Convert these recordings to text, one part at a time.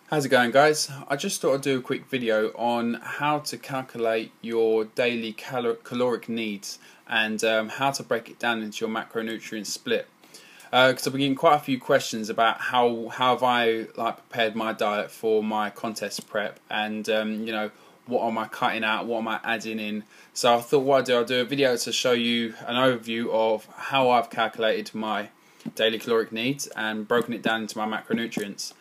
How's it going, guys? I just thought I'd do a quick video on how to calculate your daily caloric needs and how to break it down into your macronutrient split. Because I've been getting quite a few questions about how have I prepared my diet for my contest prep, and what am I cutting out, what am I adding in. So I thought I'll do a video to show you an overview of how I've calculated my daily caloric needs and broken it down into my macronutrients.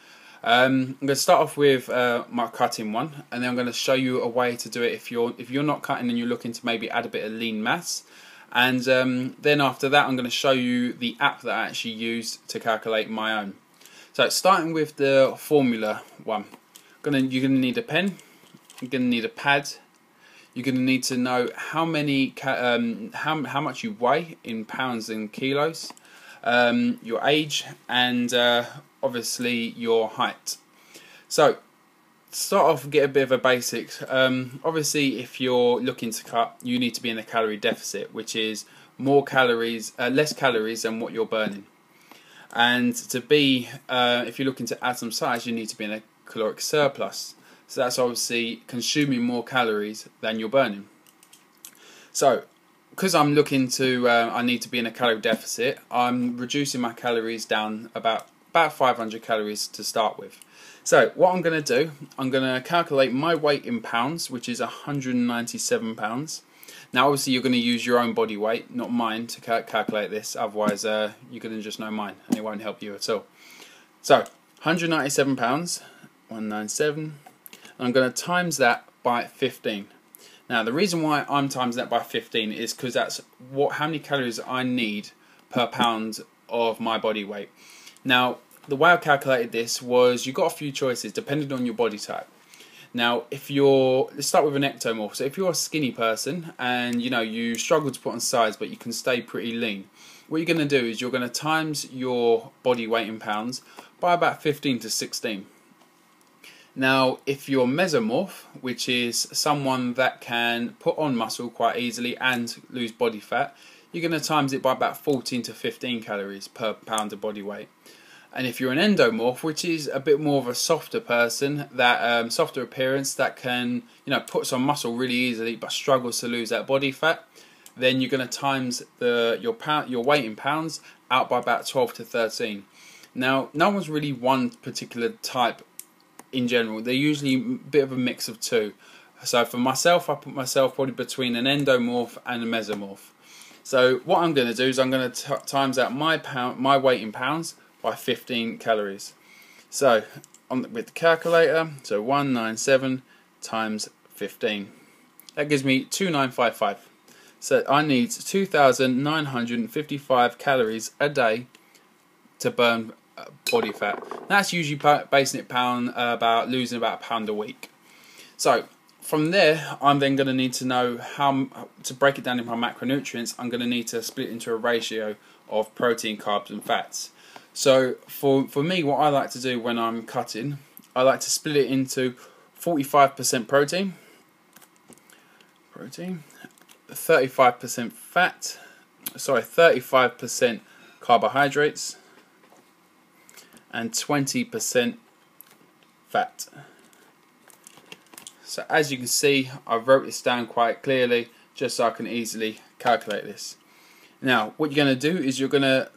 I'm going to start off with my cutting one, and then I'm going to show you a way to do it if you're not cutting and you're looking to maybe add a bit of lean mass. And then after that, I'm going to show you the app that I actually use to calculate my own. So starting with the formula one, you're going to need a pen, you're going to need a pad, you're going to need to know how much you weigh in pounds and kilos, your age, and obviously your height. So start off, get a bit of a basics. Obviously, if you're looking to cut, you need to be in a calorie deficit, which is less calories than what you're burning. And to be, if you're looking to add some size, you need to be in a caloric surplus. So that's obviously consuming more calories than you're burning. So because I'm looking to, I need to be in a calorie deficit, I'm reducing my calories down about 500 calories to start with. So what I'm going to do, I'm going to calculate my weight in pounds, which is 197 pounds. Now obviously you're going to use your own body weight, not mine, to calculate this, otherwise you're going to just know mine and it won't help you at all. So 197 pounds, 197, and I'm going to times that by 15. Now the reason why I'm timing that by 15 is because that's how many calories I need per pound of my body weight. Now the way I calculated this was, you've got a few choices depending on your body type. Now let's start with an ectomorph. So if you're a skinny person and you struggle to put on size but you can stay pretty lean, what you're going to do is you're going to times your body weight in pounds by about 15 to 16. Now if you're mesomorph, which is someone that can put on muscle quite easily and lose body fat, you're going to times it by about 14 to 15 calories per pound of body weight. And if you're an endomorph, which is a bit more of a softer person, that softer appearance, that can put some muscle really easily but struggles to lose that body fat, then you're going to times your weight in pounds out by about 12 to 13. Now no one's really one particular type in general. They're usually a bit of a mix of two. So for myself, I put myself probably between an endomorph and a mesomorph. So what I'm going to do is I'm going to times out my weight in pounds by 15 calories. So with the calculator, so 197 times 15, that gives me 2955. So I need 2,955 calories a day to burn body fat. That's usually basing it about losing about a pound a week. So from there, I'm then going to need to know how to break it down into my macronutrients. I'm going to need to split it into a ratio of protein, carbs, and fats. So for me, what I like to do when I'm cutting, I like to split it into 45% protein, 35% fat, 35% carbohydrates, and 20% fat. So as you can see, I wrote this down quite clearly just so I can easily calculate this. Now what you're going to do is you're going to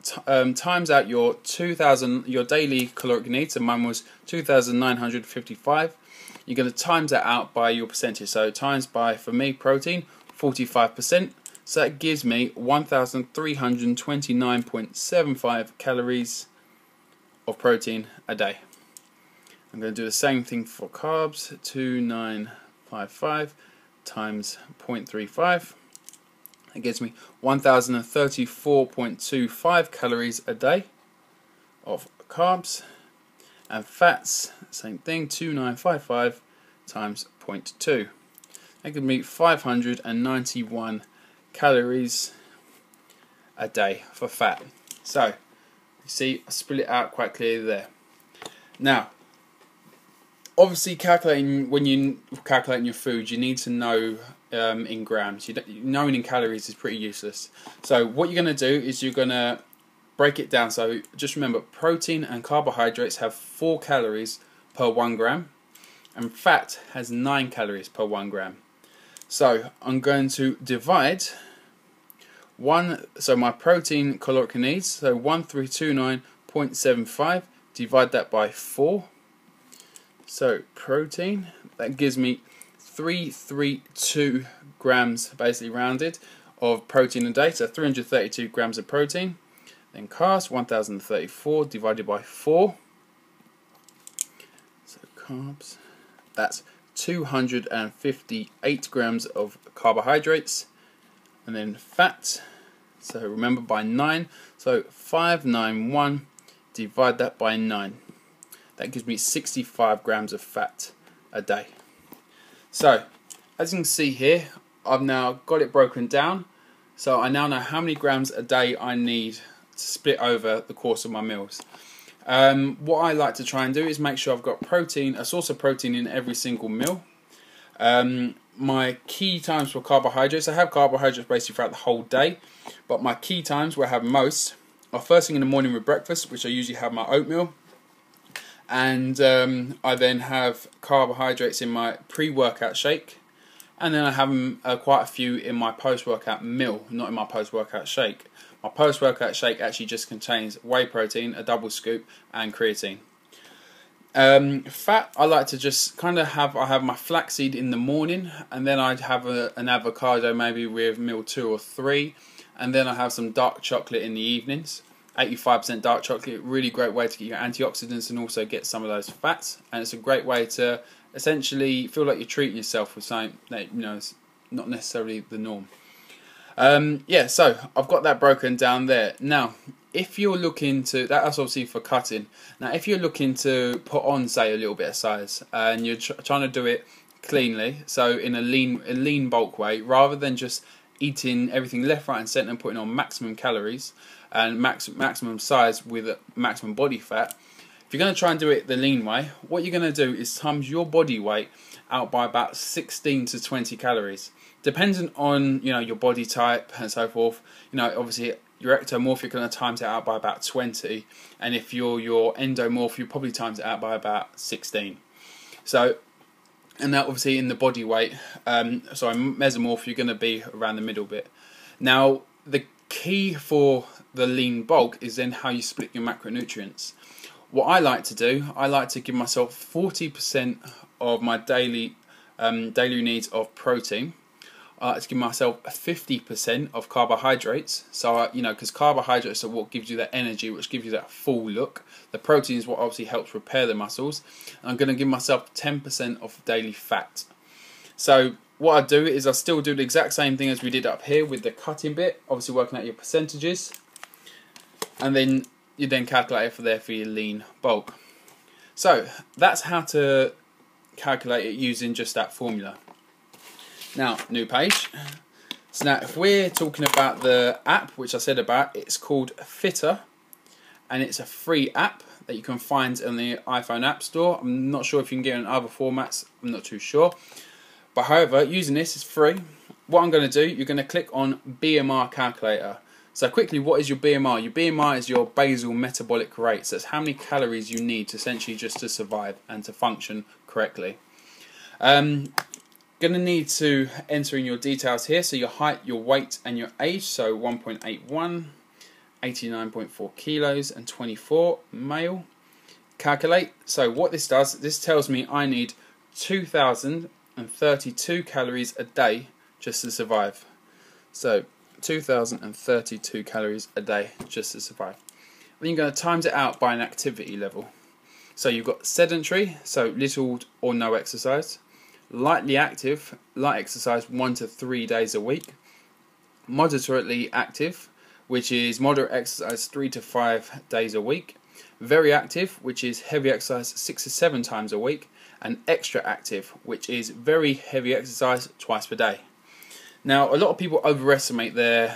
times out your daily caloric needs, and mine was 2,955. You're going to times that out by your percentage. So times by, for me, protein 45%. So that gives me 1,329.75 calories of protein a day. I'm going to do the same thing for carbs. 2,955 times 0.35. It gives me 1,034.25 calories a day of carbs. And fats, same thing, 2,955 times 0.2. That gives me 591 calories a day for fat. So you see, I split it out quite clearly there. Now obviously, when you're calculating your food, you need to know in grams. Knowing in calories is pretty useless. So what you're going to do is you're going to break it down. So just remember, protein and carbohydrates have 4 calories per 1 gram, and fat has 9 calories per 1 gram. So I'm going to divide my protein caloric needs, so 1329.75, divide that by 4. So protein, that gives me 332 grams, basically rounded, of protein a day, so 332 grams of protein. Then carbs, 1034 divided by 4. So carbs, that's 258 grams of carbohydrates. And then fat, so remember by 9, so 591, divide that by 9. That gives me 65 grams of fat a day. So, as you can see here, I've now got it broken down. So I now know how many grams a day I need to split over the course of my meals. What I like to try and do is make sure I've got protein, a source of protein in every single meal. My key times for carbohydrates, I have carbohydrates basically throughout the whole day, but my key times where I have most are first thing in the morning with breakfast, which I usually have my oatmeal, and I then have carbohydrates in my pre-workout shake, and then I have quite a few in my post-workout meal, not in my post-workout shake. My post-workout shake actually just contains whey protein, a double scoop, and creatine. Fat, I like to just I have my flaxseed in the morning, and then I'd have an avocado maybe with meal 2 or 3, and then I have some dark chocolate in the evenings. 85% dark chocolate, really great way to get your antioxidants and also get some of those fats, and it's a great way to essentially feel like you're treating yourself with something that is not necessarily the norm. Yeah, so I've got that broken down there. Now, if you're looking to, that's obviously for cutting. Now, if you're looking to put on, say, a little bit of size, and you're trying to do it cleanly, so in a lean bulk way, rather than just eating everything left, right, and centre and putting on maximum calories and maximum size with maximum body fat, if you're going to try and do it the lean way, what you're going to do is times your body weight out by about 16 to 20 calories. Depending on your body type and so forth, obviously your ectomorph, you're going to times it out by about 20, and if you're your endomorph, you probably times it out by about 16. So, and that obviously in the body weight, mesomorph, you're going to be around the middle bit. Now, the key for the lean bulk is then how you split your macronutrients. What I like to do, I like to give myself 40% of my daily needs of protein. I like to give myself 50% of carbohydrates. So, because carbohydrates are what gives you that energy, which gives you that full look. The protein is what obviously helps repair the muscles. And I'm going to give myself 10% of daily fat. So, what I do is I still do the exact same thing as we did up here with the cutting bit. Obviously working out your percentages. And then you then calculate it for your lean bulk. So, that's how to calculate it using just that formula. Now, new page. So now, if we're talking about the app, which I said about, it's called Fitter, and it's a free app that you can find in the iPhone App Store. I'm not sure if you can get it in other formats. I'm not too sure. But however, using this is free. What I'm going to do, you're going to click on BMR calculator. So quickly, what is your BMR? Your BMR is your basal metabolic rate. So that's how many calories you need to essentially just to survive and to function correctly. Going to need to enter in your details here, so your height, your weight and your age, so 1.81, 89.4 kilos and 24, male. Calculate. So what this does, this tells me I need 2,032 calories a day just to survive. So 2,032 calories a day just to survive. Then you're going to times it out by an activity level. So you've got sedentary, so little or no exercise. Lightly active, light exercise 1 to 3 days a week. Moderately active, which is moderate exercise 3 to 5 days a week. Very active, which is heavy exercise 6 to 7 times a week. And extra active, which is very heavy exercise twice per day. Now, a lot of people overestimate their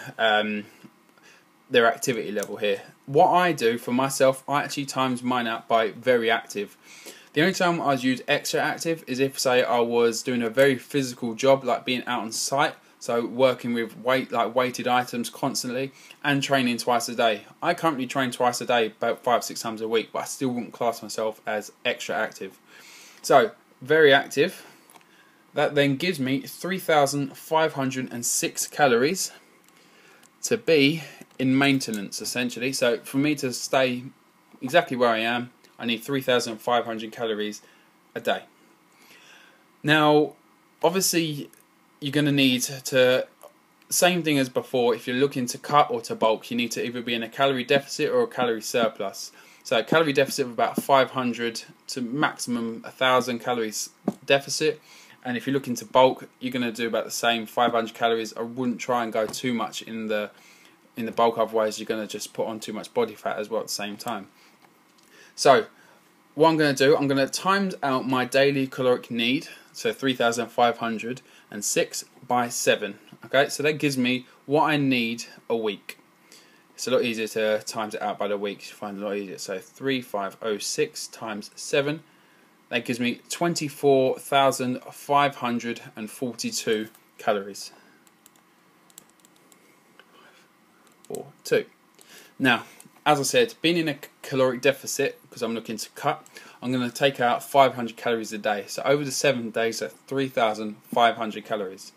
activity level here. What I do for myself, I actually times mine out by very active. The only time I'd use extra active is if, say, I was doing a very physical job, like being out on site, so working with weighted items constantly, and training twice a day. I currently train twice a day, about 5-6 times a week, but I still wouldn't class myself as extra active. So very active. That then gives me 3,506 calories to be in maintenance, essentially. So for me to stay exactly where I am, I need 3,500 calories a day. Now, obviously, you're going to need to, same thing as before, if you're looking to cut or to bulk, you need to either be in a calorie deficit or a calorie surplus. So a calorie deficit of about 500 to maximum 1,000 calories deficit. And if you're looking to bulk, you're going to do about the same, 500 calories. I wouldn't try and go too much in the bulk, otherwise you're going to just put on too much body fat as well at the same time. So what I'm going to do, I'm going to times out my daily caloric need, so 3,506 by 7. Okay, so that gives me what I need a week. It's a lot easier to times it out by the week. You find it a lot easier. So 3,506 times 7. That gives me 24,542 calories. 2. Now, as I said, being in a caloric deficit, because I'm looking to cut, I'm going to take out 500 calories a day. So over the 7 days, that's 3,500 calories.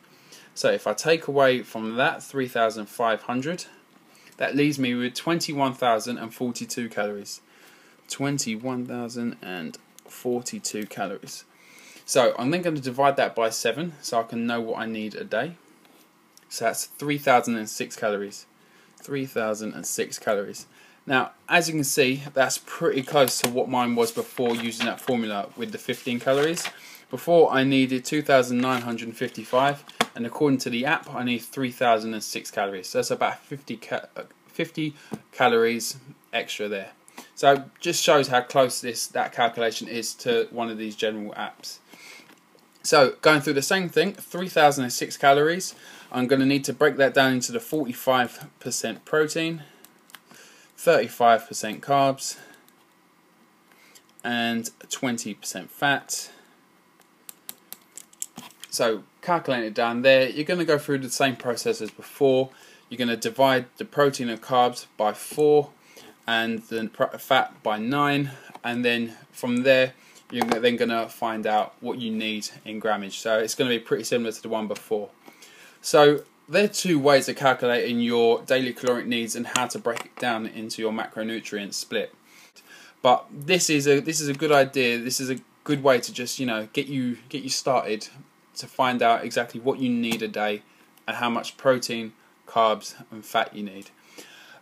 So if I take away from that 3,500, that leaves me with 21,042 calories. 21,042 calories. So I'm then going to divide that by 7 so I can know what I need a day. So that's 3,006 calories. 3,006 calories. Now, as you can see, that's pretty close to what mine was before using that formula with the 15 calories. Before, I needed 2,955, and according to the app, I need 3,006 calories. So that's about 50 calories extra there. So just shows how close that calculation is to one of these general apps. So going through the same thing, 3,006 calories. I'm going to need to break that down into the 45% protein, 35% carbs, and 20% fat. So calculating it down there, you're going to go through the same process as before. You're going to divide the protein and carbs by 4 and the fat by 9, and then from there you're then going to find out what you need in grammage. So it's going to be pretty similar to the one before. So there are 2 ways of calculating your daily caloric needs and how to break it down into your macronutrient split. But this is a good idea. This is a good way to just get you started to find out exactly what you need a day and how much protein, carbs, and fat you need.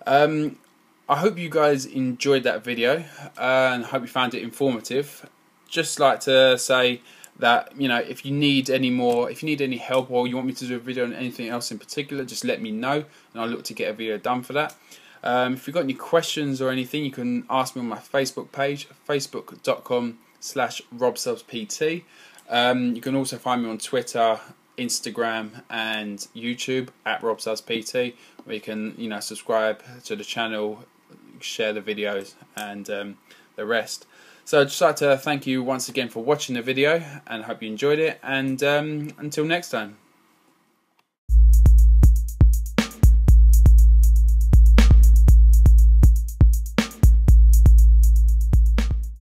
I hope you guys enjoyed that video and hope you found it informative. Just like to say that if you need any help or you want me to do a video on anything else in particular, just let me know and I'll look to get a video done for that. If you've got any questions or anything, you can ask me on my Facebook page, facebook.com/RobStubbsPT. You can also find me on Twitter, Instagram and YouTube at RobStubbsPT, where you can subscribe to the channel, share the videos and the rest. So I'd just like to thank you once again for watching the video and I hope you enjoyed it, and until next time.